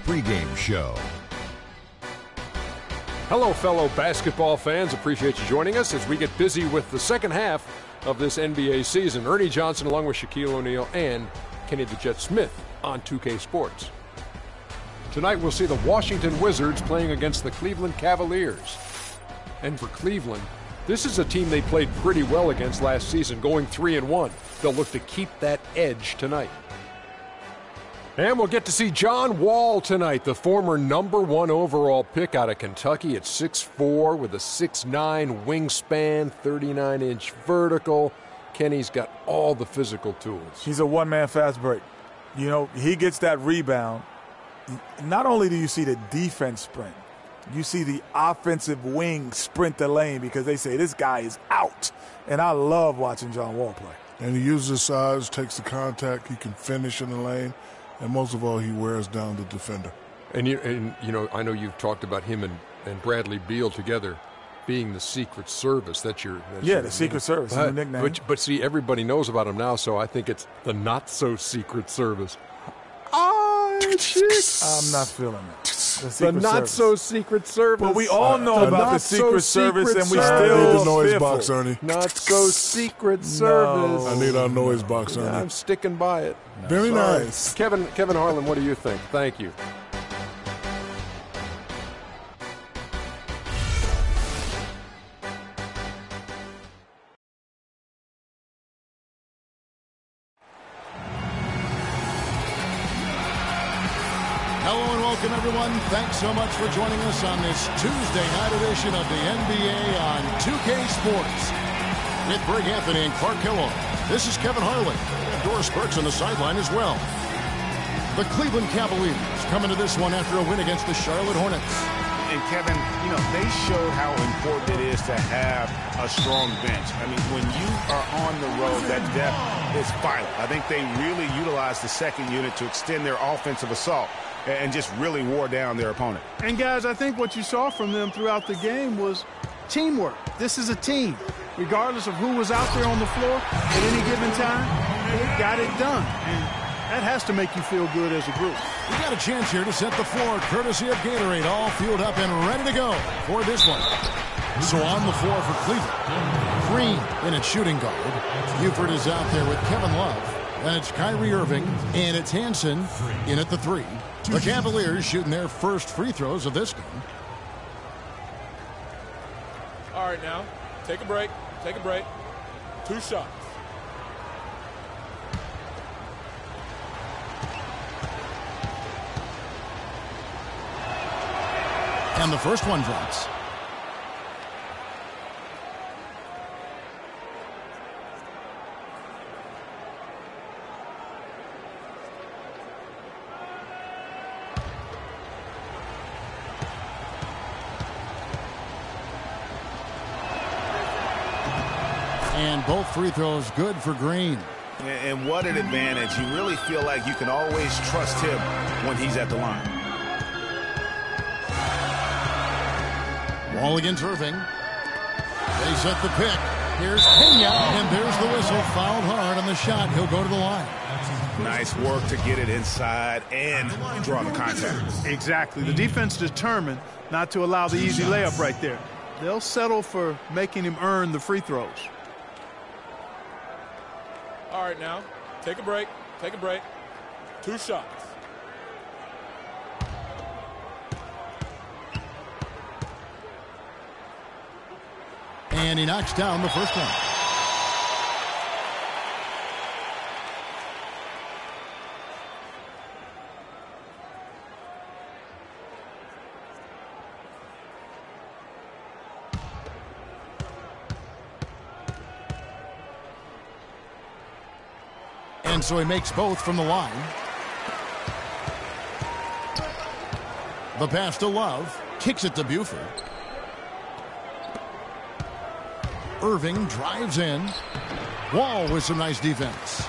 pregame show. Hello, fellow basketball fans. Appreciate you joining us as we get busy with the second half of this NBA season. Ernie Johnson along with Shaquille O'Neal and Kenny the Jet Smith on 2K Sports. Tonight we'll see the Washington Wizards playing against the Cleveland Cavaliers. And for Cleveland, this is a team they played pretty well against last season, going 3-1. They'll look to keep that edge tonight. And we'll get to see John Wall tonight, the former #1 overall pick out of Kentucky at 6'4", with a 6'9" wingspan, 39-inch vertical. Kenny's got all the physical tools. He's a one-man fast break. You know, he gets that rebound. Not only do you see the defense sprint, you see the offensive wing sprint the lane because they say this guy is out. And I love watching John Wall play. And he uses his size, takes the contact, he can finish in the lane. And most of all, he wears down the defender. And you know, I know you've talked about him and Bradley Beal together being the Secret Service. That's your the Secret Service, the nickname. But see, everybody knows about him now, so I think it's the not-so-Secret Service. I'm not feeling it. The not-so-Secret Service. Well, we all know about the Secret Service, and we still need the noise box, Ernie. Not-so-Secret Service. I need our noise box, Ernie. I'm sticking by it. Very nice. Kevin Harlan, what do you think? Thank you. Hello and welcome, everyone. Thanks so much for joining us on this Tuesday night edition of the NBA on 2K Sports. With Greg Anthony and Clark Kellogg, this is Kevin Harlan. And Doris Burks on the sideline as well. The Cleveland Cavaliers coming to this one after a win against the Charlotte Hornets. And Kevin, you know, they showed how important it is to have a strong bench. I mean, when you are on the road, that depth is vital. I think they really utilized the second unit to extend their offensive assault and just really wore down their opponent. And, guys, I think what you saw from them throughout the game was teamwork. This is a team. Regardless of who was out there on the floor at any given time, they got it done. And that has to make you feel good as a group. We got a chance here to set the floor, courtesy of Gatorade, all fueled up and ready to go for this one. So on the floor for Cleveland, Green in at shooting guard. Buford is out there with Kevin Love. And it's Kyrie Irving, and it's Hansen in at the 3. The Cavaliers shooting their first free throws of this game. All right, now, take a break. 2 shots. And the first one drops. And both free throws good for Green. And what an advantage. You really feel like you can always trust him when he's at the line. Wall against Irving. They set the pick. Here's Pena, and there's the whistle. Fouled hard on the shot. He'll go to the line. Nice work to get it inside and draw the contact. Exactly. The defense determined not to allow the easy layup right there. They'll settle for making him earn the free throws. All right, now, take a break. 2 shots. And he knocks down the first one. And so he makes both from the line. The pass to Love. Kicks it to Buford. Irving drives in. Wall with some nice defense.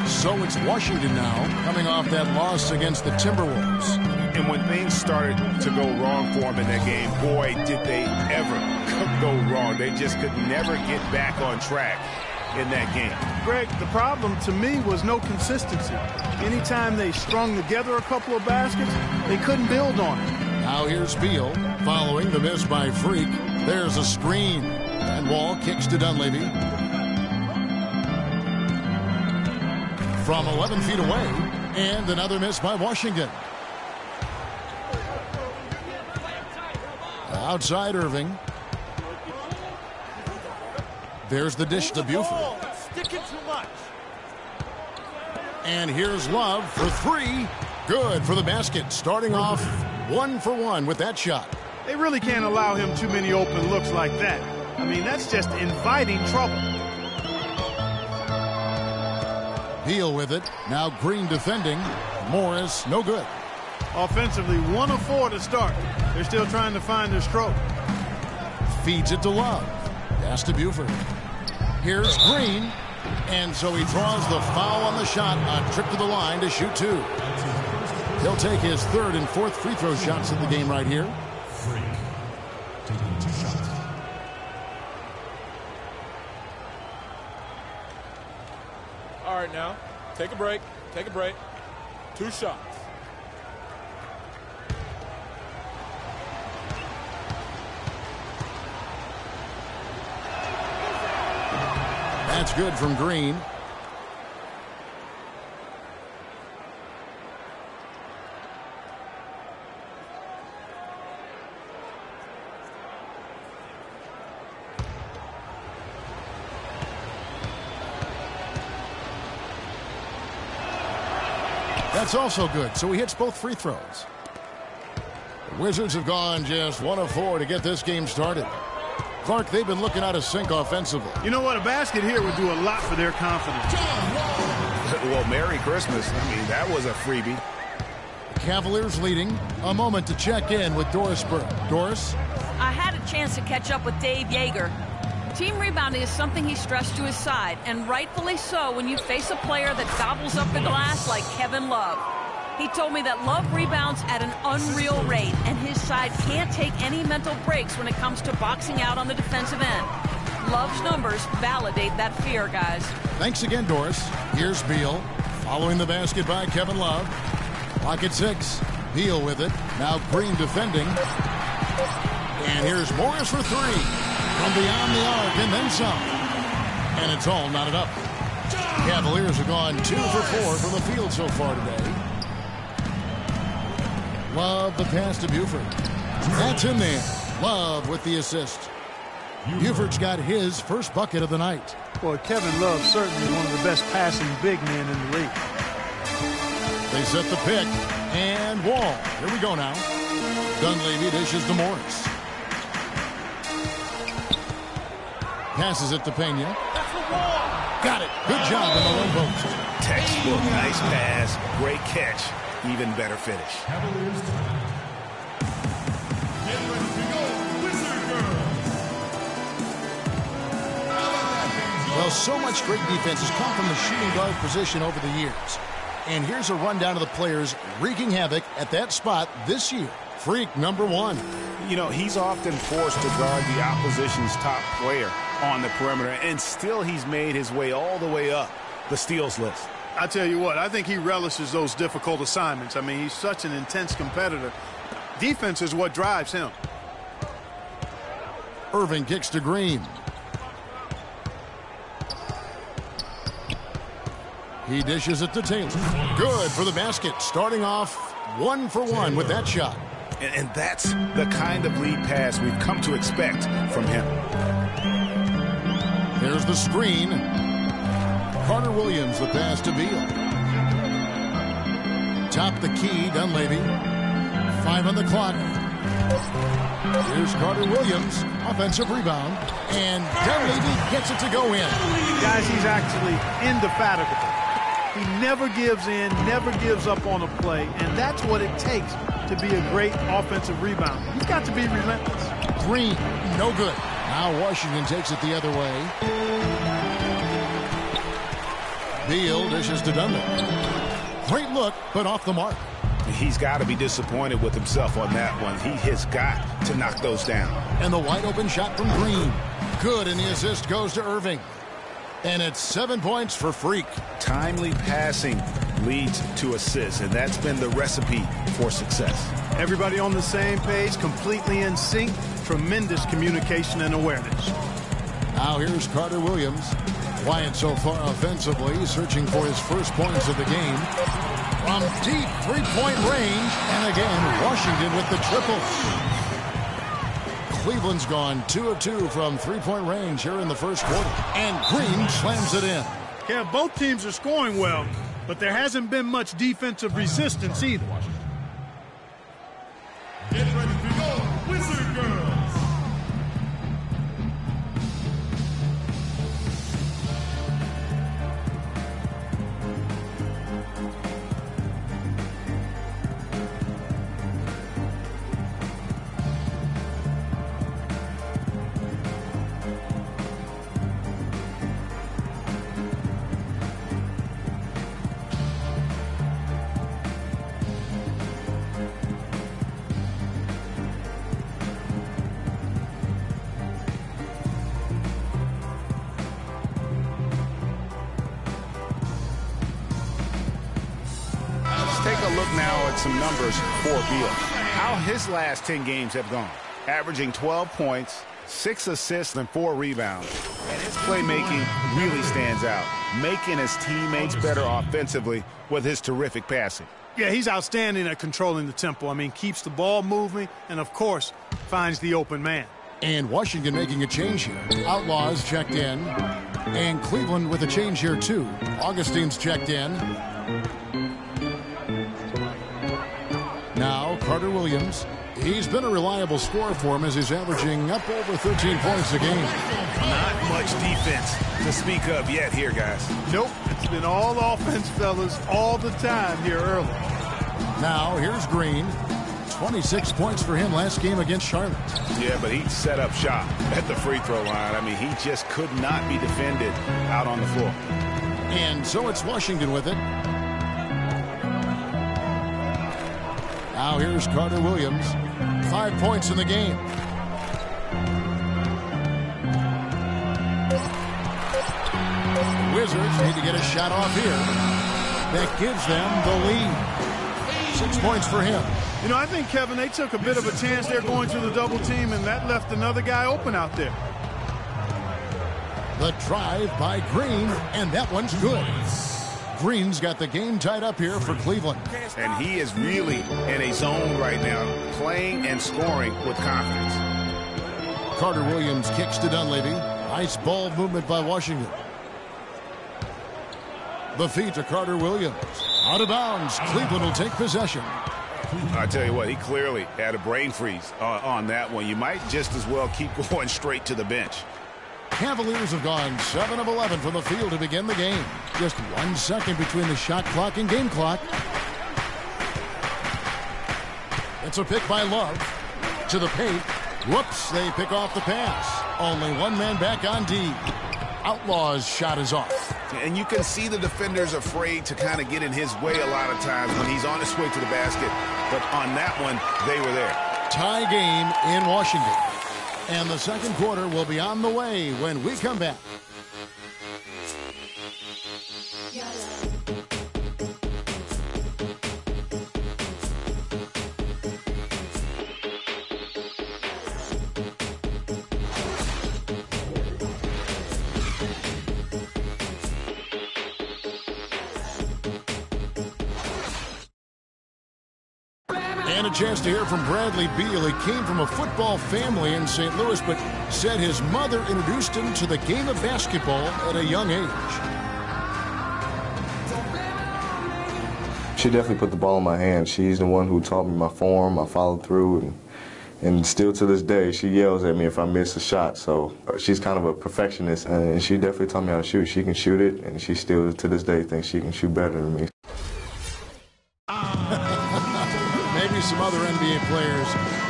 So it's Washington now, coming off that loss against the Timberwolves. And when things started to go wrong for them in that game, boy, did they ever go wrong. They just could never get back on track. in that game. Greg, the problem to me was no consistency. Anytime they strung together a couple of baskets, they couldn't build on it. Now here's Beal following the miss by Freak. There's a screen. And Wall kicks to Dunleavy. From 11 feet away. And another miss by Washington. Outside Irving. There's the dish to Buford. And here's Love for three. Good for the basket. Starting off 1 for 1 with that shot. They really can't allow him too many open looks like that. I mean, that's just inviting trouble. Beal with it. Now Green defending. Morris, no good. Offensively, 1 of 4 to start. They're still trying to find their stroke. Feeds it to Love. Pass to Buford. Here's Green. And so he draws the foul on the shot. A trip to the line to shoot 2. He'll take his 3rd and 4th free throw shots of the game right here. Freak taking 2 shots. All right, now, take a break. Take a break. 2 shots. That's good from Green. That's also good, so he hits both free throws. The Wizards have gone just 1 of 4 to get this game started. Clark, they've been looking out of sync offensively. You know what? A basket here would do a lot for their confidence. Well, Merry Christmas. I mean, that was a freebie. Cavaliers leading. A moment to check in with Doris Burke. Doris? I had a chance to catch up with Dave Yeager. Team rebounding is something he stressed to his side, and rightfully so when you face a player that gobbles up the glass like Kevin Love. He told me that Love rebounds at an unreal rate, and his side can't take any mental breaks when it comes to boxing out on the defensive end. Love's numbers validate that fear, guys. Thanks again, Doris. Here's Beal. Following the basket by Kevin Love. Clock at 6. Beal with it. Now Green defending. And here's Morris for 3. From beyond the arc and then some. And it's all knotted up. Cavaliers have gone 2 for 4 from the field so far today. Love the pass to Buford. That's in there. Love with the assist. Buford's got his first bucket of the night. Boy, Kevin Love certainly one of the best passing big men in the league. They set the pick. And Wall. Here we go now. Dunleavy dishes to Morris. Passes it to Pena. Got it. Good job in the low post. Textbook, nice pass, great catch, even better finish. Well, so much great defense has come from the shooting guard position over the years. And here's a rundown of the players wreaking havoc at that spot this year. Freak number 1. You know, he's often forced to guard the opposition's top player on the perimeter, and still he's made his way all the way up the steals list. I tell you what, I think he relishes those difficult assignments. I mean, he's such an intense competitor. Defense is what drives him. Irving kicks to Green. He dishes it to Taylor. Good for the basket. Starting off 1 for 1 with that shot. And that's the kind of lead pass we've come to expect from him. There's the screen. Carter Williams, the pass to Beal. Top the key, Dunleavy. 5 on the clock. Here's Carter Williams, offensive rebound. And Dunleavy gets it to go in. Guys, he's actually indefatigable. He never gives in, never gives up on a play, and that's what it takes to be a great offensive rebounder. He's got to be relentless. Green, no good. Now Washington takes it the other way. Beal dishes to Dunleavy. Great look, but off the mark. He's got to be disappointed with himself on that one. He has got to knock those down. And the wide open shot from Green. Good, and the assist goes to Irving. And it's 7 points for Freak. Timely passing leads to assists, and that's been the recipe for success. Everybody on the same page, completely in sync. Tremendous communication and awareness. Now here's Carter Williams. Quiet so far offensively, searching for his first points of the game. From deep three-point range, and again, Washington with the triple. Cleveland's gone 2 of 2 from three-point range here in the first quarter. And Green slams it in. Yeah, both teams are scoring well, but there hasn't been much defensive resistance either. Get ready to go, Wizard Girls! Take a look now at some numbers for Beal. How his last 10 games have gone. Averaging 12 points, 6 assists, and 4 rebounds. And his playmaking really stands out, making his teammates better offensively with his terrific passing. Yeah, he's outstanding at controlling the tempo. I mean, keeps the ball moving and, of course, finds the open man. And Washington making a change here. Outlaws checked in. And Cleveland with a change here, too. Augustine's checked in. Now, Carter Williams. He's been a reliable scorer for him as he's averaging up over 13 points a game. Not much defense to speak of yet here, guys. Nope, it's been all offense, fellas, all the time here early. Now, here's Green. 26 points for him last game against Charlotte. Yeah, but he set up shop at the free throw line. I mean, he just could not be defended out on the floor. And so it's Washington with it. Now here's Carter Williams. 5 points in the game. The Wizards need to get a shot off here. That gives them the lead. 6 points for him. You know, I think, Kevin, they took a bit of a chance there going to the double team, and that left another guy open out there. The drive by Green, and that one's good. Green's got the game tied up here for Cleveland. And he is really in a zone right now, playing and scoring with confidence. Carter Williams kicks to Dunleavy. Nice ball movement by Washington. The feed to Carter Williams. Out of bounds. Cleveland will take possession. I tell you what, he clearly had a brain freeze on that one. You might just as well keep going straight to the bench. Cavaliers have gone 7 of 11 from the field to begin the game. Just 1 second between the shot clock and game clock. It's a pick by Love. To the paint. Whoops, they pick off the pass. Only one man back on D. Outlaw's shot is off. And you can see the defenders afraid to kind of get in his way a lot of times when he's on his way to the basket. But on that one, they were there. Tie game in Washington. And the second quarter will be on the way when we come back. And a chance to hear from Bradley Beal. He came from a football family in St. Louis, but said his mother introduced him to the game of basketball at a young age. She definitely put the ball in my hand. She's the one who taught me my form, I followed through, and still to this day, she yells at me if I miss a shot. So she's kind of a perfectionist, and she definitely taught me how to shoot. She can shoot it, and she still to this day thinks she can shoot better than me. Maybe some other NBA players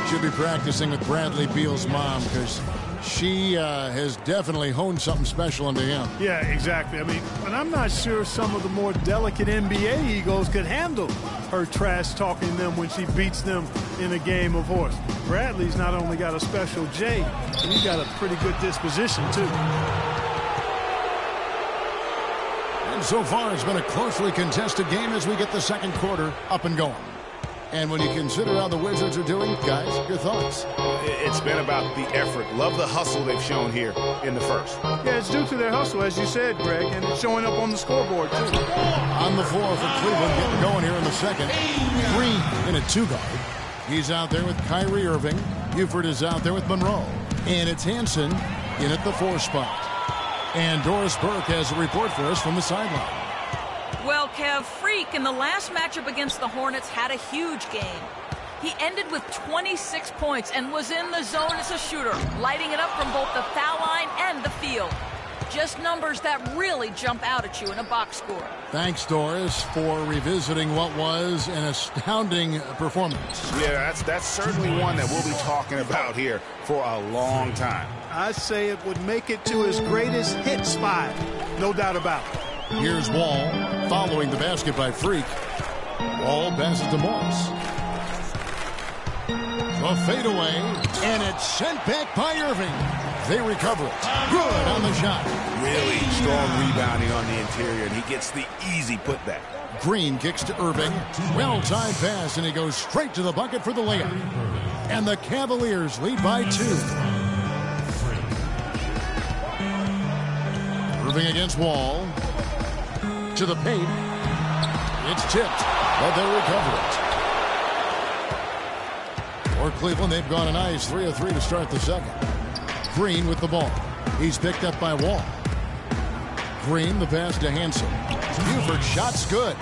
should be practicing with Bradley Beal's mom, because she has definitely honed something special into him. Yeah, exactly. I mean, and I'm not sure some of the more delicate NBA egos could handle her trash talking them when she beats them in a game of horse. Bradley's not only got a special J, but he's got a pretty good disposition, too. And so far, it's been a closely contested game as we get the second quarter up and going. And when you consider how the Wizards are doing, guys, your thoughts? It's been about the effort. Love the hustle they've shown here in the first. Yeah, it's due to their hustle, as you said, Greg, and it's showing up on the scoreboard, too. On the floor for Cleveland, getting going here in the second. Green in a two-guard. He's out there with Kyrie Irving. Buford is out there with Monroe. And it's Hansen in at the 4 spot. And Doris Burke has a report for us from the sideline. Well, Kev, Freak in the last matchup against the Hornets had a huge game. He ended with 26 points and was in the zone as a shooter, lighting it up from both the foul line and the field. Just numbers that really jump out at you in a box score. Thanks, Doris, for revisiting what was an astounding performance. Yeah, that's certainly one that we'll be talking about here for a long time. I'd say it would make it to his greatest hit spot, no doubt about it. Here's Wall following the basket by Freak. Wall passes to Morris. The fadeaway, and it's sent back by Irving. They recover it. Good on the shot. Really strong rebounding on the interior, and he gets the easy putback. Green kicks to Irving. Well-timed pass, and he goes straight to the bucket for the layup. And the Cavaliers lead by 2. Irving against Wall. To the paint. It's tipped, but they recover it. For Cleveland, they've gone a nice 3 of 3 to start the second. Green with the ball. He's picked up by Wall. Green, the pass to Hansen. Buford, shot's good.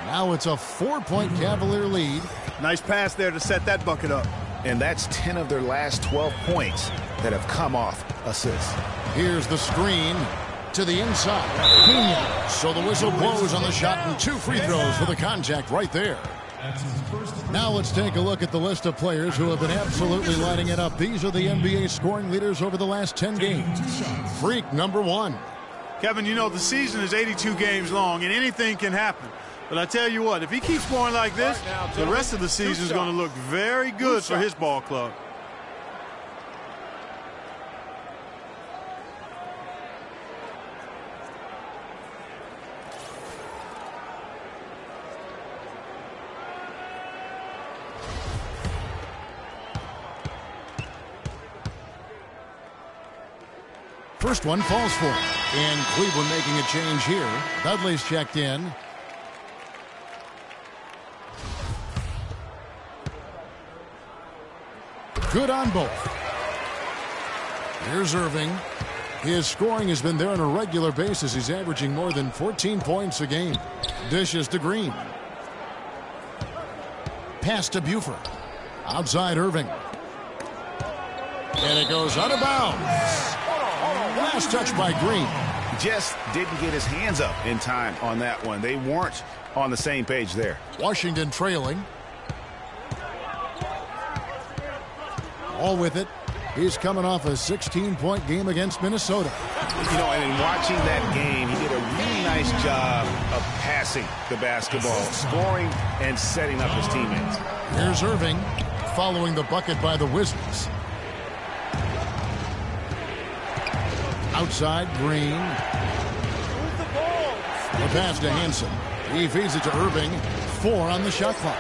Now it's a 4-point Cavalier lead. Nice pass there to set that bucket up. And that's 10 of their last 12 points that have come off assists. Here's the screen to the inside. Pena. So the whistle blows on the shot and 2 free throws for the contact right there. Now let's take a look at the list of players who have been absolutely lighting it up. These are the NBA scoring leaders over the last 10 games. Freak, number 1. Kevin, you know, the season is 82 games long, and anything can happen. But I tell you what, if he keeps scoring like this, the rest of the season is going to look very good for his ball club. First one falls for him. And Cleveland making a change here. Dudley's checked in. Good on both. Here's Irving. His scoring has been there on a regular basis. He's averaging more than 14 points a game. Dishes to Green. Pass to Buford. Outside Irving. And it goes out of bounds. Last touch by Green. Just didn't get his hands up in time on that one. They weren't on the same page there. Washington trailing. All with it. He's coming off a 16-point game against Minnesota. You know, and in watching that game, he did a really nice job of passing the basketball, scoring, and setting up his teammates. Here's Irving following the bucket by the Wizards. Outside, Green. The pass to Hansen. He feeds it to Irving. 4 on the shot clock.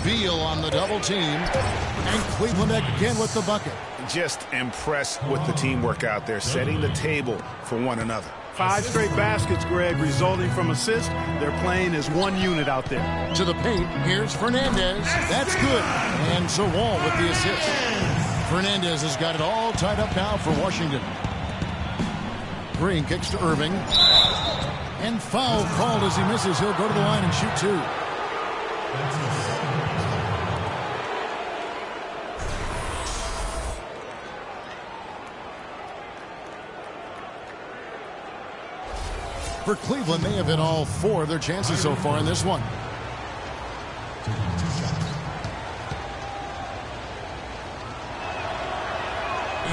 Beal on the double team. And Cleveland again with the bucket. Just impressed with the teamwork out there, setting the table for one another. 5 straight baskets, Greg, resulting from assists. They're playing as one unit out there. To the paint, here's Fernandez. That's good. And so Wall with the assist. Fernandez has got it all tied up now for Washington. Green kicks to Irving. And foul called as he misses. He'll go to the line and shoot 2. For Cleveland, they have hit all 4 of their chances so far in this one.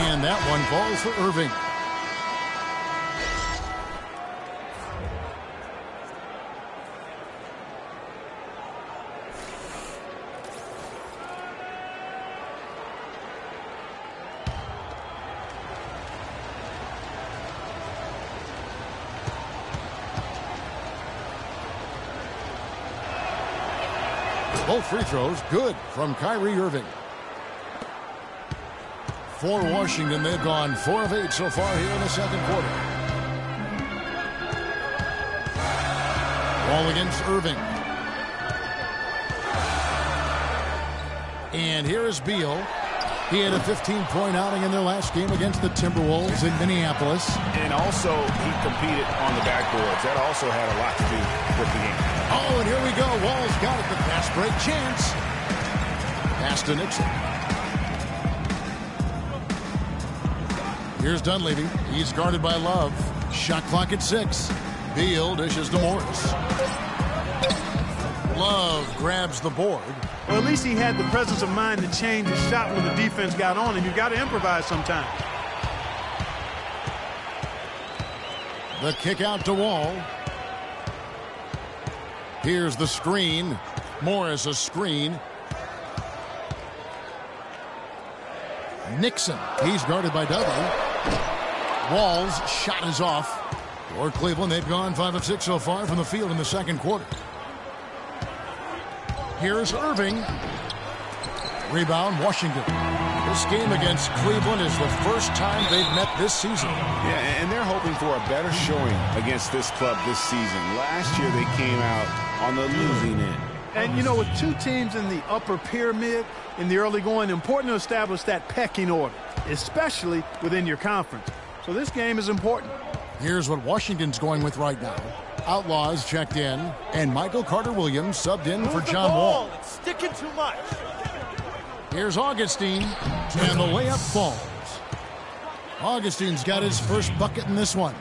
And that one falls for Irving. Both free throws good from Kyrie Irving. For Washington, they've gone 4 of 8 so far here in the second quarter. Ball against Irving. And here is Beal. He had a 15-point outing in their last game against the Timberwolves in Minneapolis. And also, he competed on the backboards. That also had a lot to do with the game. Oh, and here we go. Wall's got it. The fast break chance. Pass to Nixon. Here's Dunleavy. He's guarded by Love. Shot clock at 6. Beal dishes to Morris. Love grabs the board. Well, at least he had the presence of mind to change his shot when the defense got on him. You've got to improvise sometimes. The kick out to Wall. Here's the screen. Morris a screen. Nixon. He's guarded by Dudley. Wall's shot is off. For Cleveland, they've gone 5 of 6 so far from the field in the second quarter. Here's Irving. Rebound, Washington. This game against Cleveland is the first time they've met this season. Yeah, and they're hoping for a better showing against this club this season. Last year, they came out on the losing end. And, you know, with two teams in the upper pyramid in the early going, important to establish that pecking order, especially within your conference. So this game is important. Here's what Washington's going with right now. Outlaws checked in, and Michael Carter-Williams subbed in for John Wall. It's sticking too much. Here's Augustine, and the layup falls. Augustine's got his first bucket in this one.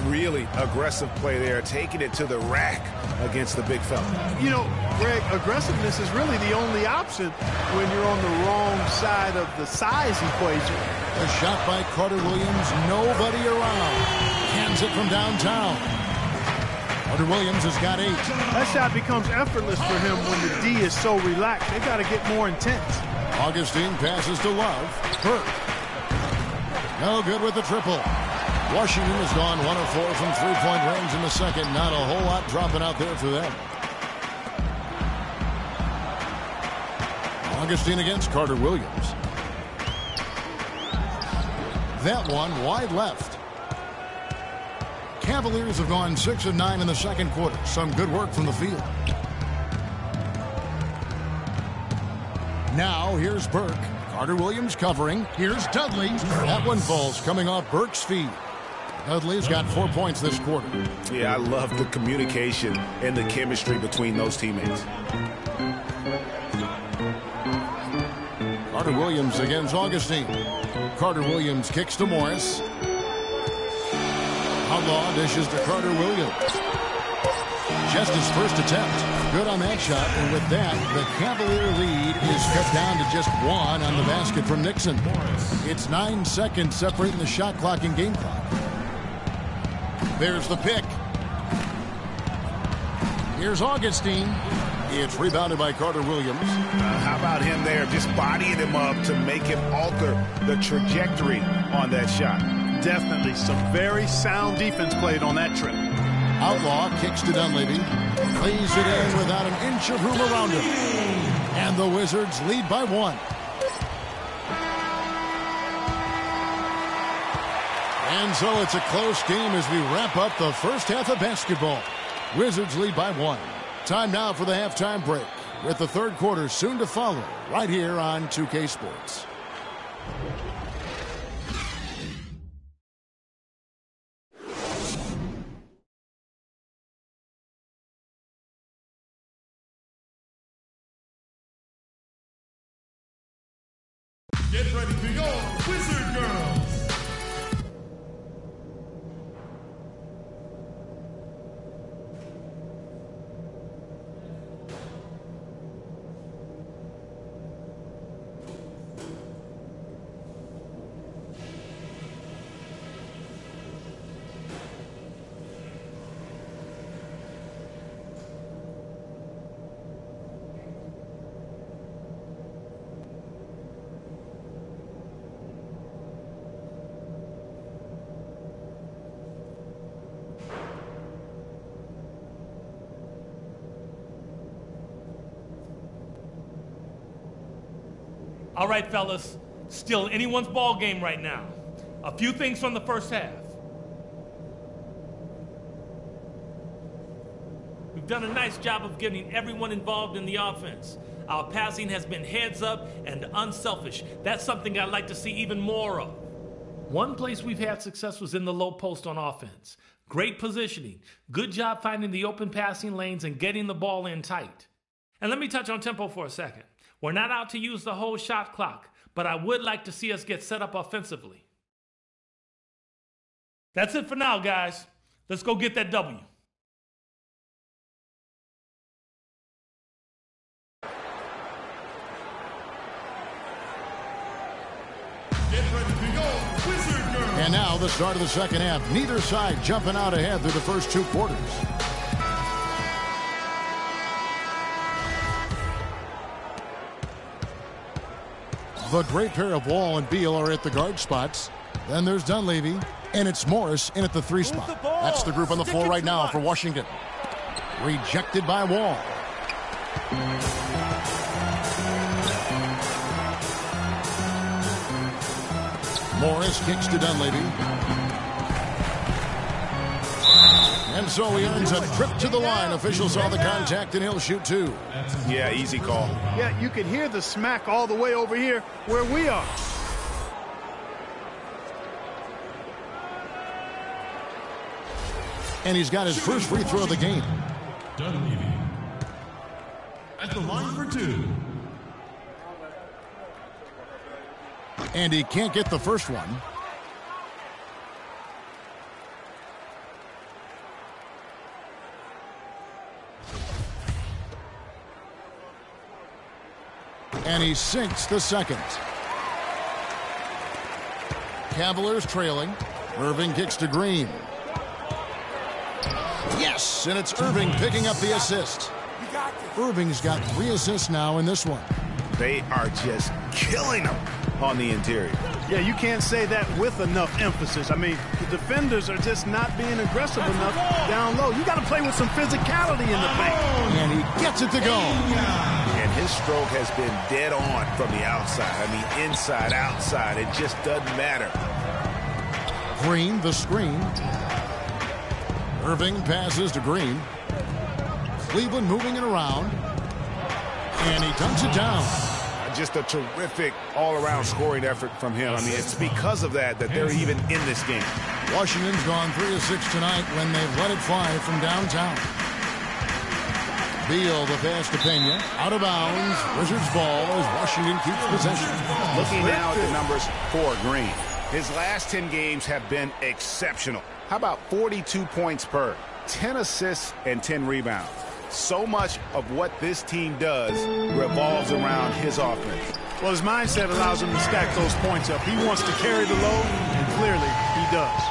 Really aggressive play there, taking it to the rack against the big fella. You know, Greg, aggressiveness is really the only option when you're on the wrong side of the size equation. A shot by Carter-Williams, nobody around. Hands it from downtown. Carter-Williams has got 8. That shot becomes effortless for him when the D is so relaxed. They got to get more intense. Augustine passes to Love. Burke. No good with the triple. Washington has gone 1 of 4 from three-point range in the second. Not a whole lot dropping out there for them. Augustine against Carter-Williams. That one wide left. Cavaliers have gone 6 of 9 in the second quarter. Some good work from the field. Now here's Burke. Carter-Williams covering. Here's Dudley. That one falls coming off Burke's feet. Dudley's got 4 points this quarter. Yeah, I love the communication and the chemistry between those teammates. Carter-Williams against Augustine. Carter-Williams kicks to Morris. Outlaw dishes to Carter-Williams. Just his first attempt. Good on that shot. And with that, the Cavalier lead is cut down to just 1 on the basket from Nixon. It's 9 seconds separating the shot clock and game clock. There's the pick. Here's Augustine. It's rebounded by Carter-Williams. How about him there, just bodying him up to make him alter the trajectory on that shot. Definitely some very sound defense played on that trip. Outlaw kicks to Dunleavy. Lays it in without an inch of room around him. And the Wizards lead by 1. And so it's a close game as we wrap up the first half of basketball. Wizards lead by 1. Time now for the halftime break, with the third quarter soon to follow right here on 2K Sports. Get ready for your Wizard Girls. All right, fellas. Still anyone's ball game right now. A few things from the first half. We've done a nice job of getting everyone involved in the offense. Our passing has been heads up and unselfish. That's something I'd like to see even more of. One place we've had success was in the low post on offense. Great positioning. Good job finding the open passing lanes and getting the ball in tight. And let me touch on tempo for a second. We're not out to use the whole shot clock, but I would like to see us get set up offensively. That's it for now, guys. Let's go get that W. Get ready to go, Wizard Girl. And now the start of the second half. Neither side jumping out ahead through the first 2 quarters. The great pair of Wall and Beal are at the guard spots. Then there's Dunleavy, and it's Morris in at the 3 spot. That's the group on the floor right now for Washington. Rejected by Wall. Morris kicks to Dunleavy. And so he earns a trip to the line. Officials saw the contact, and he'll shoot 2. Yeah, easy call. Yeah, you can hear the smack all the way over here where we are. And he's got his first free throw of the game. Dunleavy at the line for 2. And he can't get the first one. And he sinks the second. Cavaliers trailing. Irving kicks to Green. Yes, and it's Irving picking up the assist. Irving's got 3 assists now in this one. They are just killing them on the interior. Yeah, you can't say that with enough emphasis. I mean, the defenders are just not being aggressive enough down low. You got to play with some physicality in the paint. And he gets it to go. And his stroke has been dead on from the outside. I mean, inside, outside, it just doesn't matter. Green, the screen. Irving passes to Green. Cleveland moving it around. And he dunks it down. Just a terrific all-around scoring effort from him. I mean, it's because of that they're even in this game. Washington's gone 3 of 6 tonight when they've let it fly from downtown. Beal, the pass to Pena. Out of bounds. Wizards ball as Washington keeps possession. Looking now at the numbers for Green. His last 10 games have been exceptional. How about 42 points per, 10 assists, and 10 rebounds? So much of what this team does revolves around his offense. Well, his mindset allows him to stack those points up. He wants to carry the load, and clearly he does.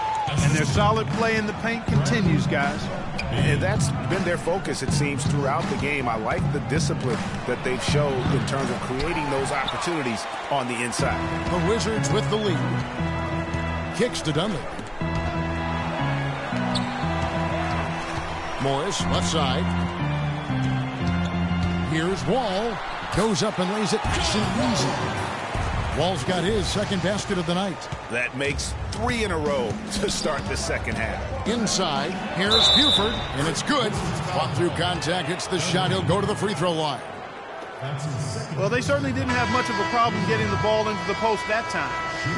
And their solid play in the paint continues, guys. And that's been their focus, it seems, throughout the game. I like the discipline that they've showed in terms of creating those opportunities on the inside. The Wizards with the lead. Kicks to Dunleavy. Morris, left side. Here's Wall. Goes up and lays it nice and easy. Wall's got his second basket of the night. That makes 3 in a row to start the second half. Inside, here's Buford, and it's good. Fought through contact, hits the shot. He'll go to the free throw line. Well, they certainly didn't have much of a problem getting the ball into the post that time.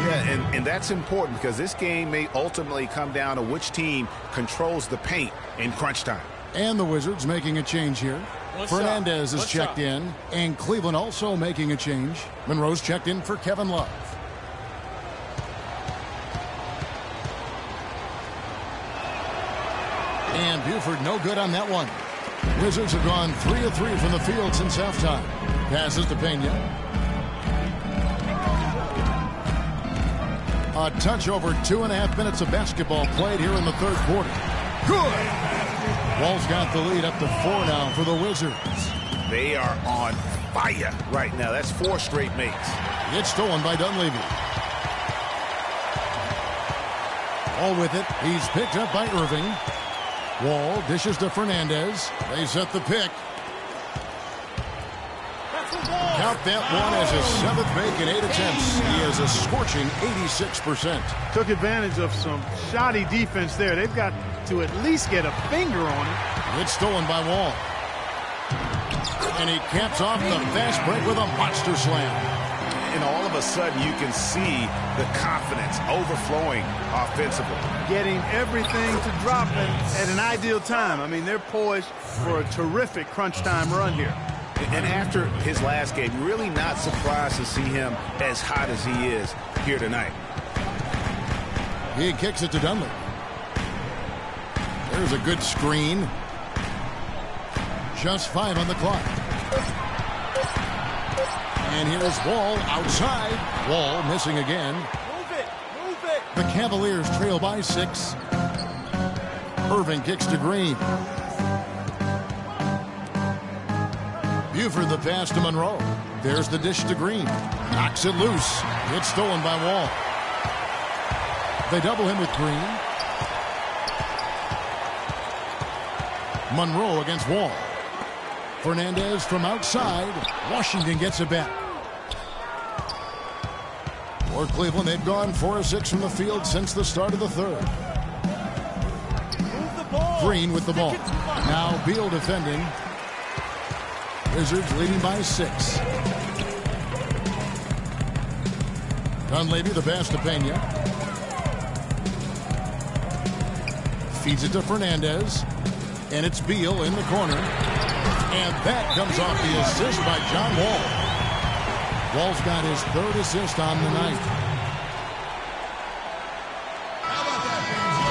Yeah, and that's important because this game may ultimately come down to which team controls the paint in crunch time. And the Wizards making a change here. Fernandez is checked in, and Cleveland also making a change. Monroe's checked in for Kevin Love. And Buford no good on that one. Wizards have gone 3 of 3 from the field since halftime. Passes to Pena. A touch over 2.5 minutes of basketball played here in the third quarter. Good! Wall's got the lead up to 4 now for the Wizards. They are on fire right now. That's 4 straight makes. It's stolen by Dunleavy. Wall with it. He's picked up by Irving. Wall dishes to Fernandez. They set the pick. Count got that one as his 7th make in 8 attempts. He has a scorching 86%. Took advantage of some shoddy defense there. They've got to at least get a finger on it. It's stolen by Wall. And he caps off the fast break with a monster slam. And all of a sudden, you can see the confidence overflowing offensively. Getting everything to drop at an ideal time. I mean, they're poised for a terrific crunch time run here. And after his last game, really not surprised to see him as hot as he is here tonight. He kicks it to Dunley. There's a good screen. Just 5 on the clock. And here's Wall outside. Wall missing again. Move it. The Cavaliers trail by 6. Irving kicks to Green. Buford the pass to Monroe. There's the dish to Green. Knocks it loose. It's stolen by Wall. They double him with Green. Monroe against Wall. Fernandez from outside. Washington gets it back. For Cleveland, they've gone 4 of 6 from the field since the start of the third. Green with the ball. Now Beal defending. Wizards leading by 6. Dunleavy the pass to Pena. Feeds it to Fernandez. And it's Beal in the corner. And that comes off the assist by John Wall. Wall's got his 3rd assist on the night.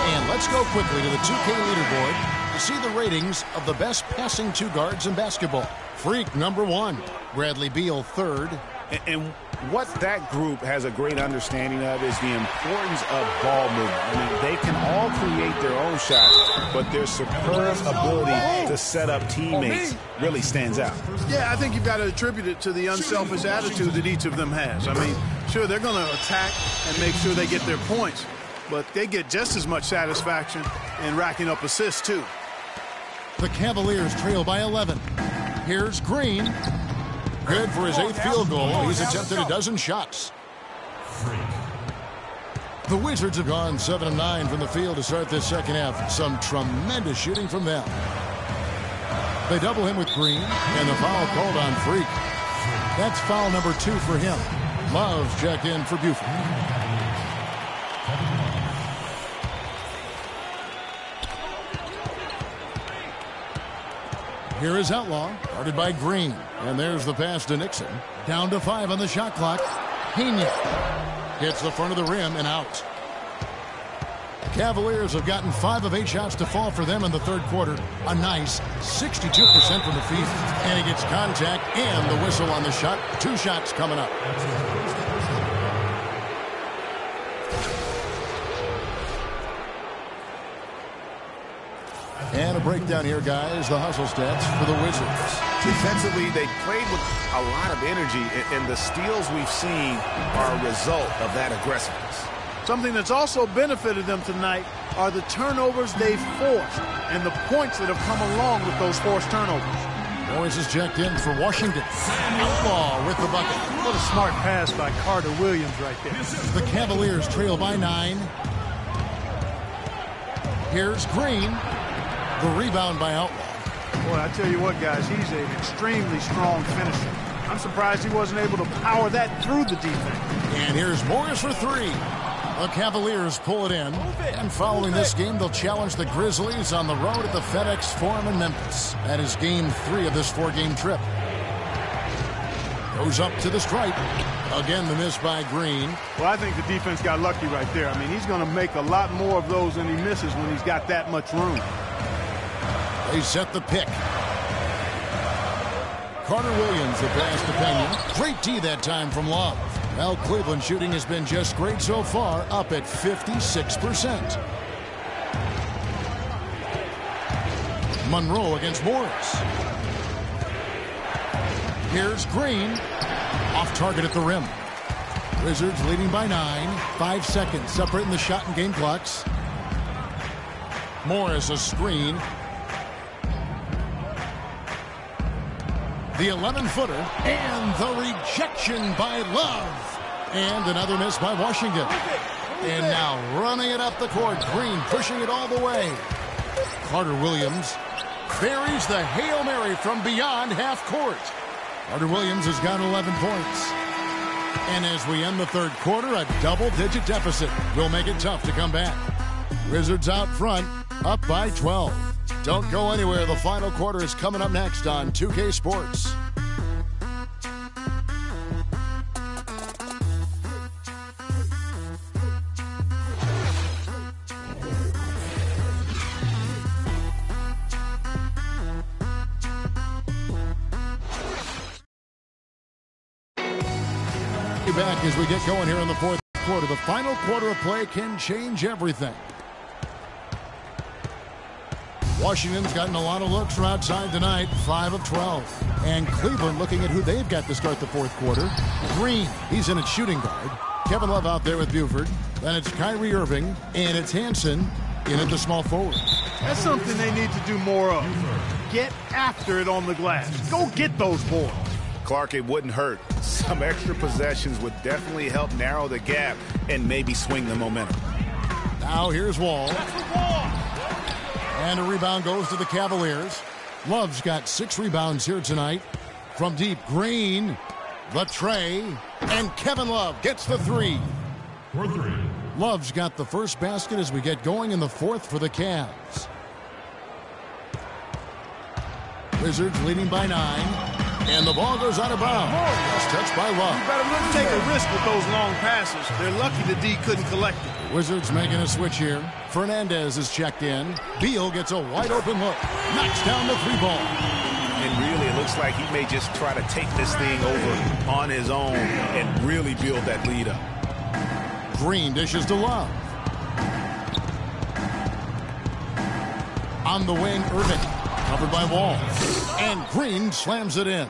And let's go quickly to the 2K leaderboard to see the ratings of the best passing 2 guards in basketball. Freak number 1. Bradley Beal 3rd. And what that group has a great understanding of is the importance of ball movement. I mean, they can all create their own shots, but their superb ability to set up teammates really stands out. Yeah, I think you've got to attribute it to the unselfish attitude that each of them has. I mean, sure, they're going to attack and make sure they get their points, but they get just as much satisfaction in racking up assists, too. The Cavaliers trail by 11. Here's Green. Good for his 8th field goal. He's attempted a dozen shots. The Wizards have gone 7 of 9 from the field to start this second half. Some tremendous shooting from them. They double him with Green, and the foul called on Freak. That's foul number 2 for him. Love checked in for Buford. Here is Outlaw, guarded by Green. And there's the pass to Nixon. Down to 5 on the shot clock. Pena hits the front of the rim and out. The Cavaliers have gotten 5 of 8 shots to fall for them in the third quarter. A nice 62% from the field. And he gets contact and the whistle on the shot. 2 shots coming up. And a breakdown here, guys. The hustle stats for the Wizards. Defensively, they played with a lot of energy, and the steals we've seen are a result of that aggressiveness. Something that's also benefited them tonight are the turnovers they've forced and the points that have come along with those forced turnovers. Morris is checked in for Washington. Outlaw with the bucket. What a smart pass by Carter Williams right there. The Cavaliers trail by 9. Here's Green. The rebound by Outlaw. Boy, I tell you what, guys, he's an extremely strong finisher. I'm surprised he wasn't able to power that through the defense. And here's Morris for 3. The Cavaliers pull it in. And following this game, they'll challenge the Grizzlies on the road at the FedEx Forum in Memphis. That is game 3 of this 4-game trip. Goes up to the stripe. Again, the miss by Green. Well, I think the defense got lucky right there. I mean, he's going to make a lot more of those than he misses when he's got that much room. They set the pick. Carter Williams, the pass to Pena. Great D that time from Love. Well, Cleveland shooting has been just great so far, up at 56%. Monroe against Morris. Here's Green. Off target at the rim. Wizards leading by 9. 5 seconds separating the shot and game clocks. Morris a screen. The 11-footer and the rejection by Love. And another miss by Washington. And now running it up the court. Green pushing it all the way. Carter Williams buries the Hail Mary from beyond half court. Carter Williams has got 11 points. And as we end the third quarter, a double-digit deficit will make it tough to come back. Wizards out front, up by 12. Don't go anywhere. The final quarter is coming up next on 2K Sports. Back as we get going here in the fourth quarter. The final quarter of play can change everything. Washington's gotten a lot of looks from outside tonight, 5 of 12. And Cleveland looking at who they've got to start the fourth quarter. Green, he's in at shooting guard. Kevin Love out there with Buford. Then it's Kyrie Irving, and it's Hansen in at the small forward. That's something they need to do more of. Get after it on the glass. Go get those boards. Clark, it wouldn't hurt. Some extra possessions would definitely help narrow the gap and maybe swing the momentum. Now here's Wall. And a rebound goes to the Cavaliers. Love's got 6 rebounds here tonight. From deep, Green, the tray, and Kevin Love gets the 3. For 3. Love's got the first basket as we get going in the fourth for the Cavs. Wizards leading by 9. And the ball goes out of bounds. It's touched by Love. You better take a risk with those long passes. They're lucky the D couldn't collect it. Wizards making a switch here. Fernandez is checked in. Beal gets a wide open look. Knocks down the 3 ball. And really, it looks like he may just try to take this thing over on his own and really build that lead up. Green dishes to Love. On the wing, Irving. Covered by Wall. And Green slams it in.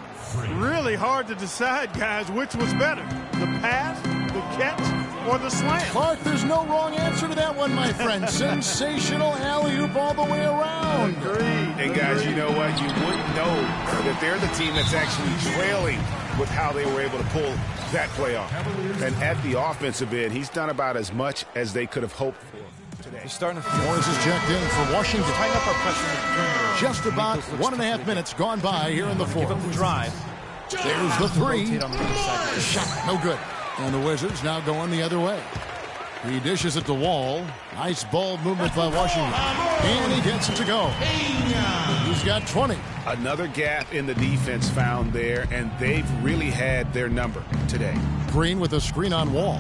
Really hard to decide, guys, which was better. The pass, the catch, or the slam. Clark, there's no wrong answer to that one, my friend. Sensational alley-oop all the way around. Agreed. And guys, you know what? You wouldn't know that they're the team that's actually trailing with how they were able to pull that play off. And at the offensive end, he's done about as much as they could have hoped for. Morris is checked in for Washington. Up our pressure. Just about 1.5 minutes gone by here in the fourth. Give up the drive. There's the 3. Shot, no good. And the Wizards now going the other way. He dishes it to Wall. Nice ball movement by Washington. And he gets it to go. He's got 20. Another gap in the defense found there, and they've really had their number today. Green with a screen on Wall.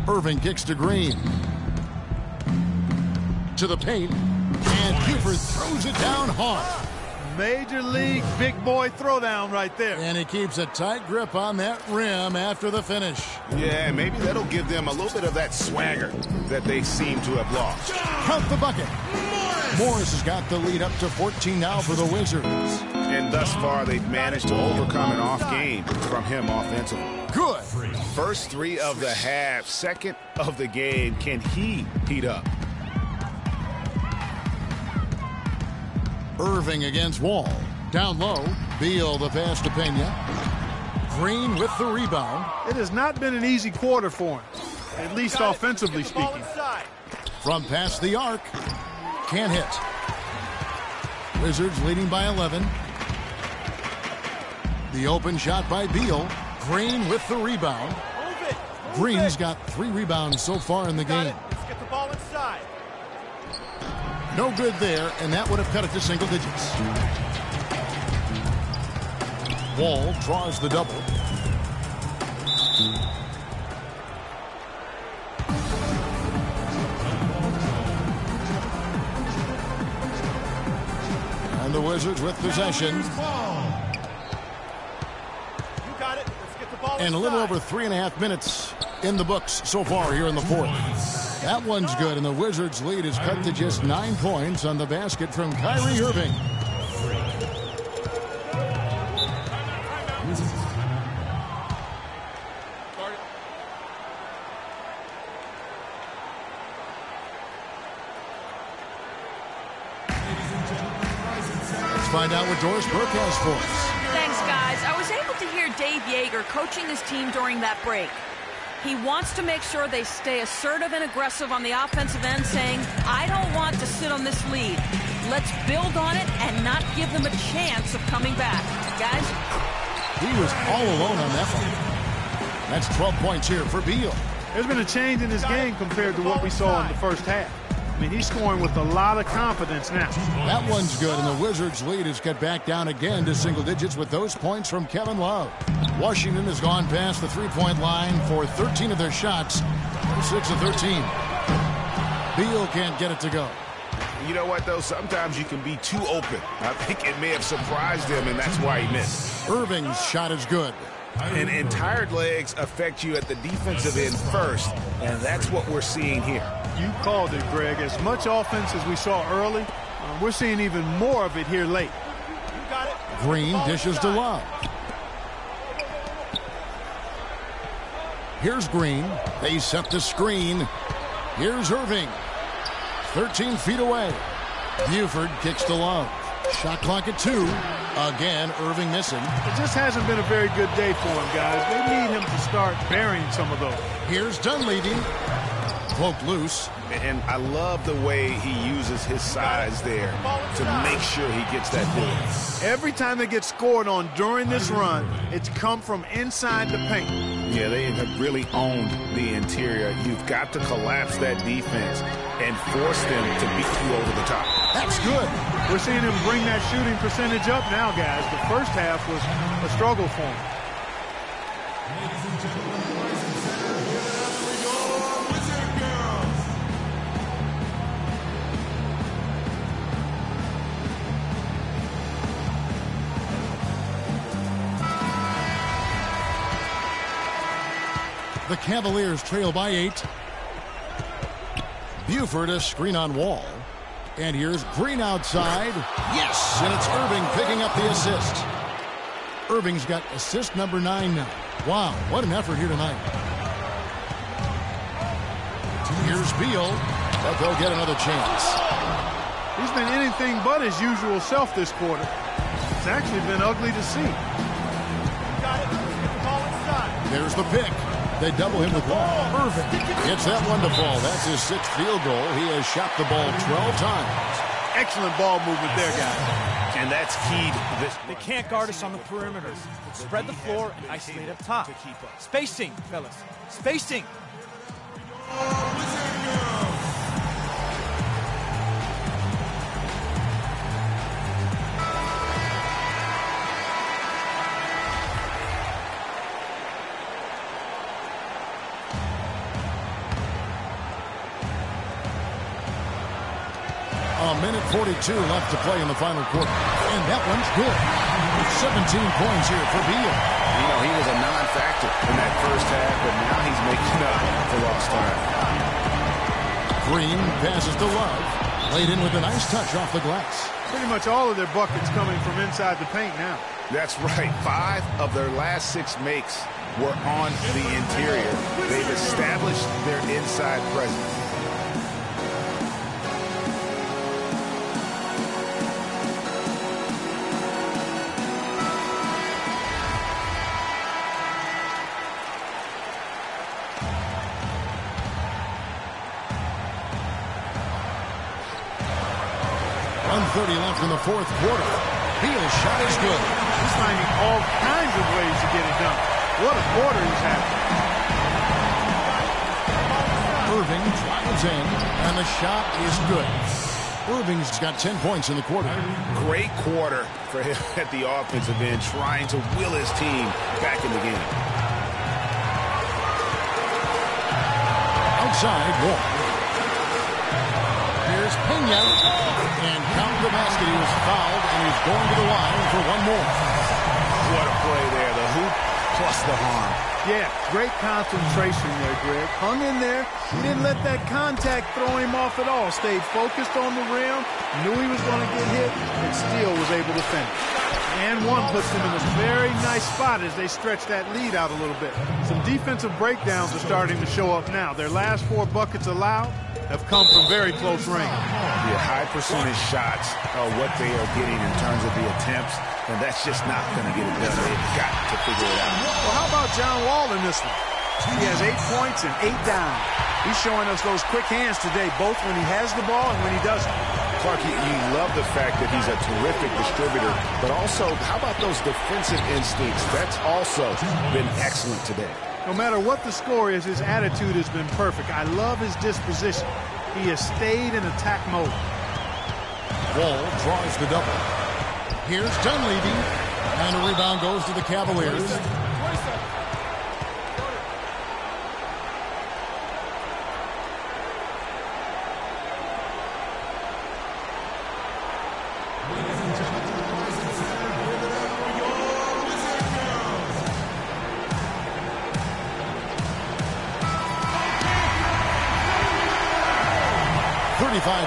Irving kicks to Green. To the paint, and Buford throws it down hard. Major league big boy throwdown right there. And he keeps a tight grip on that rim after the finish. Yeah, maybe that'll give them a little bit of that swagger that they seem to have lost. Count the bucket. Morris has got the lead up to 14 now for the Wizards. And thus far, they've managed to overcome an off game from him offensively. Good. First 3 of the half, second of the game. Can he heat up? Irving against Wall. Down low. Beal the pass to Pena. Green with the rebound. It has not been an easy quarter for him, at least offensively speaking. From past the arc. Can't hit. Wizards leading by 11. The open shot by Beal. Green with the rebound. Green's got 3 rebounds so far in the game. Let's get the ball inside. No good there, and that would have cut it to single digits. Wall draws the double. And the Wizards with possession. And a little over 3.5 minutes in the books so far here in the fourth. That one's good, and the Wizards' lead is cut to just 9 points on the basket from Kyrie Irving. Let's find out what Doris Burke has for us. Thanks, guys. I was Dave Yeager coaching his team during that break. He wants to make sure they stay assertive and aggressive on the offensive end, saying, I don't want to sit on this lead. Let's build on it and not give them a chance of coming back. Guys? He was all alone on that one. That's 12 points here for Beal. There's been a change in his game compared to what we saw in the first half. I mean, he's scoring with a lot of confidence now. That one's good, and the Wizards' lead is cut back down again to single digits with those points from Kevin Love. Washington has gone past the three-point line for 13 of their shots. 6 of 13. Beal can't get it to go. You know what, though? Sometimes you can be too open. I think it may have surprised him, and that's why he missed. Irving's shot is good. And tired legs affect you at the defensive end first, and that's what we're seeing here. You called it, Greg. As much offense as we saw early, we're seeing even more of it here late. You got it. Green dishes to Love. Here's Green. They set the screen. Here's Irving. 13 feet away. Buford kicks to Love. Shot clock at 2. Again, Irving missing. It just hasn't been a very good day for him, guys. They need him to start burying some of those. Here's Dunleavy. Cloak loose. And I love the way he uses his size there to make sure he gets that deal. Every time they get scored on during this run, it's come from inside the paint. Yeah, they have really owned the interior. You've got to collapse that defense and force them to beat you over the top. That's good. We're seeing him bring that shooting percentage up now, guys. The first half was a struggle for him. Ladies and gentlemen, here we go, Wizard Girls. The Cavaliers trail by 8. Buford a screen on Wall. And here's Green outside. Yes, and it's Irving picking up the assist. Irving's got assist number 9 now. Wow, what an effort here tonight. Here's Beal, but they'll get another chance. He's been anything but his usual self this quarter. It's actually been ugly to see. You got it. Get the ball inside. There's the pick. They double him with Wall. Irving gets that one to fall. That's his 6th field goal. He has shot the ball 12 times. Excellent ball movement there, guys. And that's key to this. They can't guard us on the perimeters. Spread the floor and isolate up top. Spacing, fellas. Spacing. Wizard Girls. A minute 42 left to play in the final quarter. And that one's good. 17 points here for Beal. You know, he was a non-factor in that first half, but now he's making up for lost time. Green passes to Love. Laid in with a nice touch off the glass. Pretty much all of their buckets coming from inside the paint now. That's right. 5 of their last 6 makes were on the interior. They've established their inside presence. Left in the fourth quarter. Beal's shot is good. He's finding all kinds of ways to get it done. What a quarter he's having. Irving drives in, and the shot is good. Irving's got 10 points in the quarter. Great quarter for him at the offensive end, trying to will his team back in the game. Outside, Wall. Here's Pena. And count the basket. He was fouled, and he's going to the line for one more. What a play there. The hoop plus the harm. Yeah, great concentration there, Greg. Hung in there. He didn't let that contact throw him off at all. Stayed focused on the rim. Knew he was going to get hit, and still was able to finish. And one puts them in a very nice spot as they stretch that lead out a little bit. Some defensive breakdowns are starting to show up now. Their last 4 buckets allowed have come from very close range. Yeah, high percentage shots are what they are getting in terms of the attempts, and that's just not going to get it done. They've got to figure it out. Well, how about John Wall in this one? He has 8 points and 8 down. He's showing us those quick hands today, both when he has the ball and when he doesn't. Clark, you love the fact that he's a terrific distributor, but also, how about those defensive instincts? That's also been excellent today. No matter what the score is, his attitude has been perfect. I love his disposition. He has stayed in attack mode. Wall draws the double. Here's Dunleavy, and the rebound goes to the Cavaliers.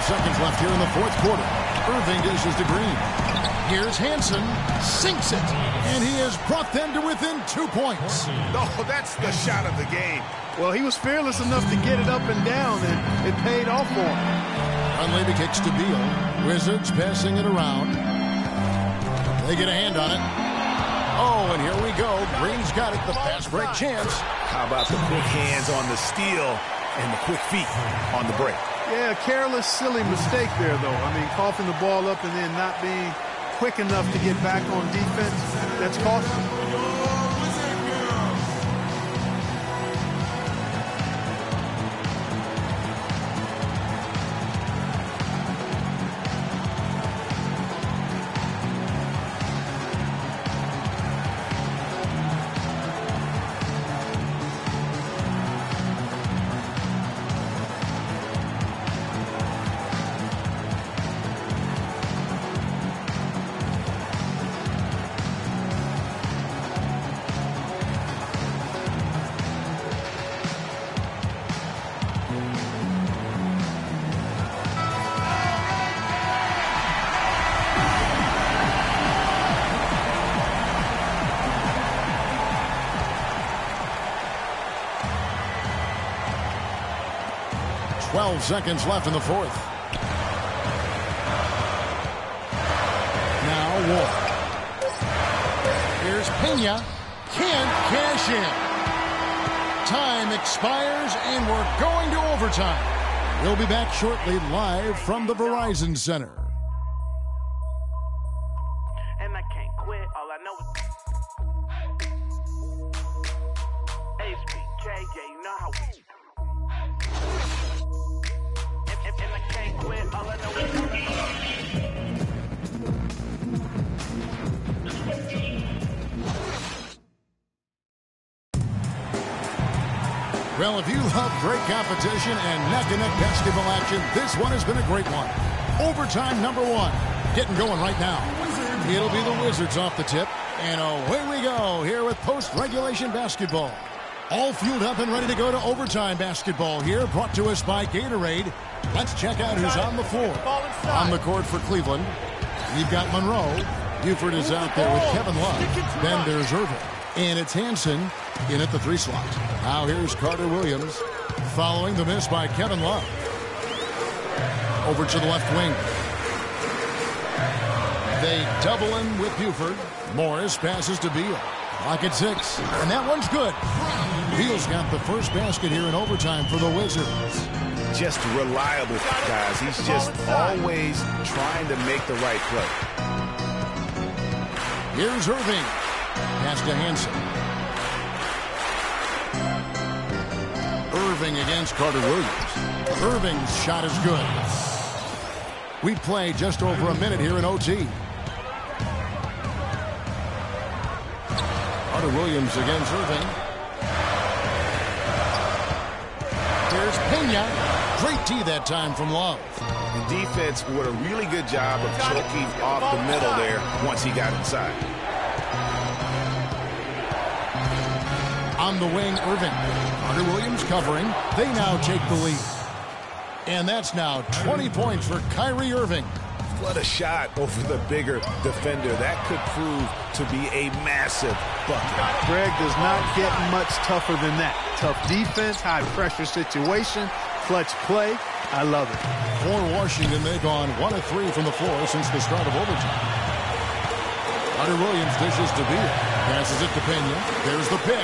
Seconds left here in the fourth quarter. Irving dishes to Green. Here's Hansen, sinks it, and he has brought them to within 2 points. Oh, that's the shot of the game. Well, he was fearless enough to get it up and down, and it paid off for him. Dunleavy kicks to Beal. Wizards passing it around. They get a hand on it. Oh, and here we go. Green's got it. The fast break chance. How about the quick hands on the steal and the quick feet on the break? Yeah, a careless, silly mistake there, though. I mean, coughing the ball up and then not being quick enough to get back on defense. That's costly. Seconds left in the fourth. Now Wall. Here's Pena. Can't cash in. Time expires and we're going to overtime. We'll be back shortly live from the Verizon Center. And I can't quit. All I know is HBK. Yeah, you know how we. And I can't quit, all I know is Well, if you love great competition and neck-to-neck basketball action, this one has been a great one. Overtime number 1. Getting going right now. It'll be the Wizards off the tip. And away we go here with post-regulation basketball. All fueled up and ready to go to overtime basketball here, brought to us by Gatorade. Let's check out who's on the floor. On the court for Cleveland, you've got Monroe. Buford is out there with Kevin Love. Then there's Irving. And it's Hansen in at the 3 slot. Now here's Carter Williams following the miss by Kevin Love. Over to the left wing. They double him with Buford. Morris passes to Beal. Clock at 6. And that one's good. Beal's got the first basket here in overtime for the Wizards. Just reliable, guys. He's just always trying to make the right play. Here's Irving. Pass to Hansen. Irving against Carter Williams. Irving's shot is good. We play just over a minute here in OT. Carter Williams against Irving. Here's Pena. Great tee that time from Love. The defense did a really good job of choking off the middle there once he got inside. On the wing, Irving. Carter Williams covering. They now take the lead. And that's now 20 points for Kyrie Irving. Flood a shot over the bigger defender. That could prove to be a massive bucket. Greg does not get much tougher than that. Tough defense, high-pressure situation, clutch play. I love it. For Washington, they've gone 1 of 3 from the floor since the start of overtime. Carter Williams dishes to Beal. Passes it to Pena. There's the pick.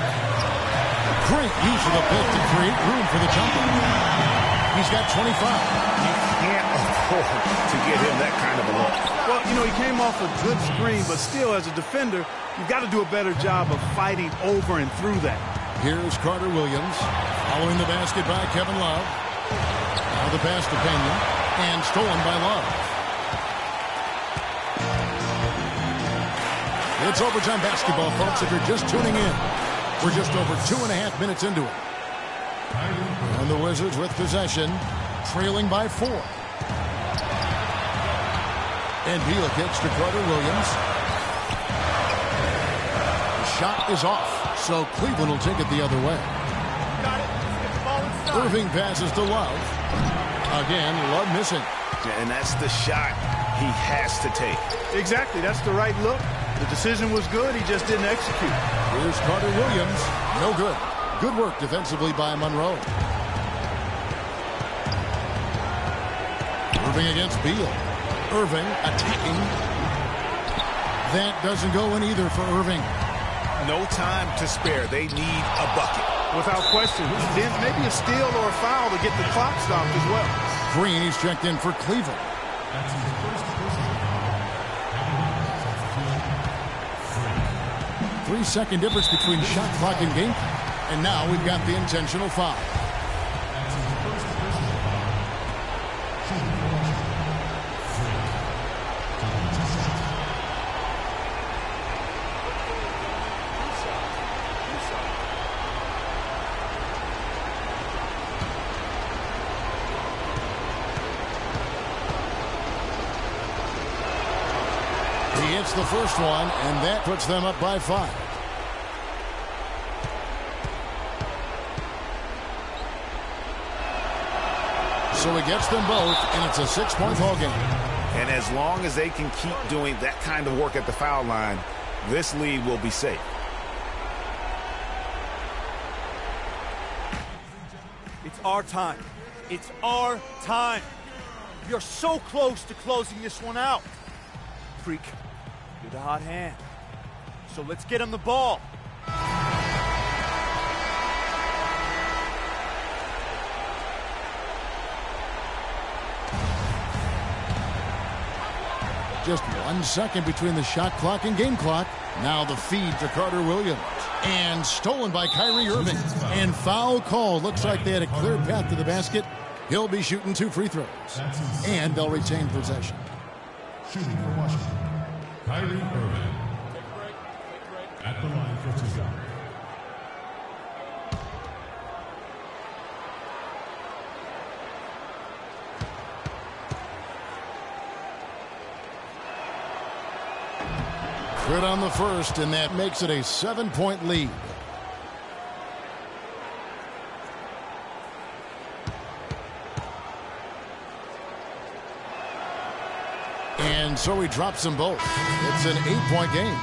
Great use of the pick to create room for the jumper. He's got 25. You can't afford to get him that kind of a look. Well, you know, he came off a good screen, but still, as a defender, you've got to do a better job of fighting over and through that. Here's Carter Williams. Following the basket by Kevin Love. Now the pass to Pena. And stolen by Love. It's overtime basketball, folks, if you're just tuning in. We're just over 2.5 minutes into it. And the Wizards with possession, trailing by 4. And Beal kicks to Carter Williams. The shot is off, so Cleveland will take it the other way. Irving passes to Love. Again, Love missing. And that's the shot he has to take. Exactly, that's the right look. The decision was good, he just didn't execute. Here's Carter Williams. No good. Good work defensively by Monroe. Irving against Beal. Irving attacking. That doesn't go in either for Irving. No time to spare. They need a bucket. Without question. Then maybe a steal or a foul to get the clock stopped as well. Green, he's checked in for Cleveland. 3-second difference between shot clock and game clock. And now we've got the intentional foul. He hits the first one, and that puts them up by 5. So he gets them both, and it's a 6-point ball game. And as long as they can keep doing that kind of work at the foul line, this lead will be safe. It's our time. It's our time. You're so close to closing this one out. Freak, you're the hot hand. So let's get him the ball. Just 1 second between the shot clock and game clock. Now the feed to Carter Williams. And stolen by Kyrie Irving. And foul call. Looks like they had a clear path to the basket. He'll be shooting 2 free throws. And they'll retain possession. Shooting for Washington, Kyrie Irving. At the line for 2. Good on the first, and that makes it a 7-point lead. And so he drops them both. It's an 8-point game.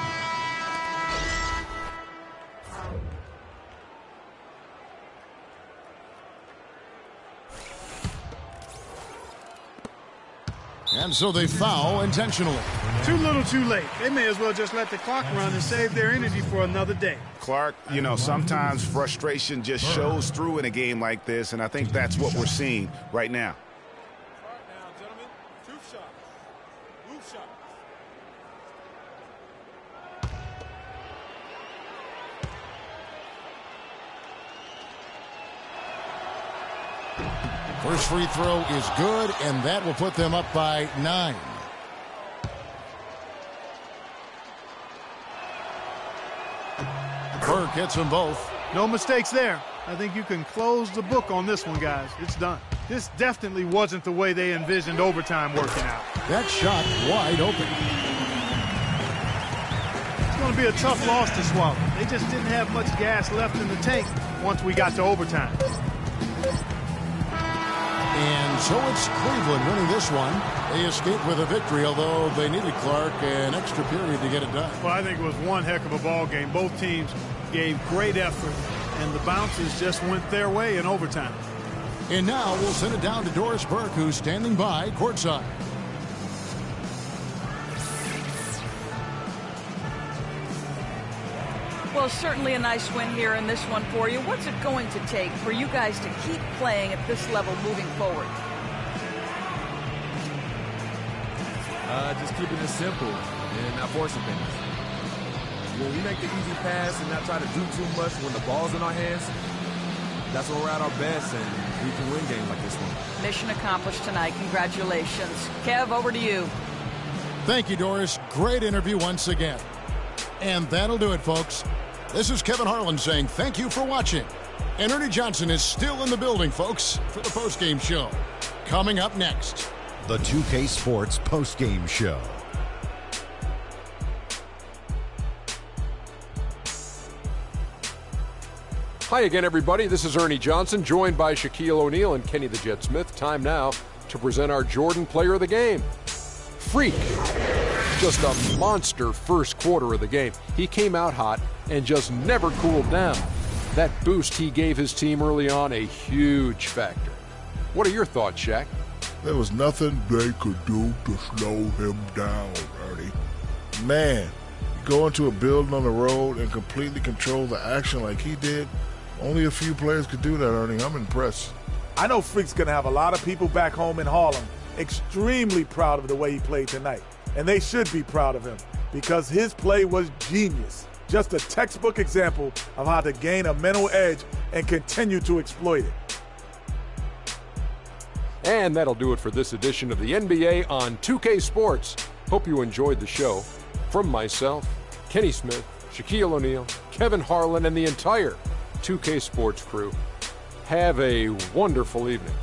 And so they foul intentionally. Too little, too late. They may as well just let the clock run and save their energy for another day. Clark, you know, sometimes frustration just shows through in a game like this, and I think that's what we're seeing right now. First free throw is good, and that will put them up by 9. Burke hits them both. No mistakes there. I think you can close the book on this one, guys. It's done. This definitely wasn't the way they envisioned overtime working out. That shot wide open. It's going to be a tough loss to swallow. They just didn't have much gas left in the tank once we got to overtime. And so it's Cleveland winning this one. They escaped with a victory, although they needed Clark an extra period to get it done. Well, I think it was one heck of a ball game. Both teams gave great effort, and the bounces just went their way in overtime. And now we'll send it down to Doris Burke, who's standing by courtside. Well, certainly a nice win here in this one for you. What's it going to take for you guys to keep playing at this level moving forward? Just keeping it simple and not forcing things. When we make the easy pass and not try to do too much when the ball's in our hands, that's when we're at our best and we can win games like this one. Mission accomplished tonight. Congratulations. Kev, over to you. Thank you, Doris. Great interview once again. And that'll do it, folks. This is Kevin Harlan saying thank you for watching. And Ernie Johnson is still in the building, folks, for the postgame show. Coming up next, the 2K Sports postgame show. Hi again, everybody. This is Ernie Johnson, joined by Shaquille O'Neal and Kenny the Jet Smith. Time now to present our Jordan Player of the Game. Freak. Just a monster first quarter of the game. He came out hot and just never cooled down. That boost he gave his team early on, a huge factor. What are your thoughts, Shaq? There was nothing they could do to slow him down, Ernie. Man, you go into a building on the road and completely control the action like he did. Only a few players could do that, Ernie. I'm impressed. I know Freak's going to have a lot of people back home in Harlem extremely proud of the way he played tonight. And they should be proud of him because his play was genius. Just a textbook example of how to gain a mental edge and continue to exploit it. And that'll do it for this edition of the NBA on 2K Sports. Hope you enjoyed the show. From myself, Kenny Smith, Shaquille O'Neal, Kevin Harlan, and the entire 2K Sports crew, have a wonderful evening.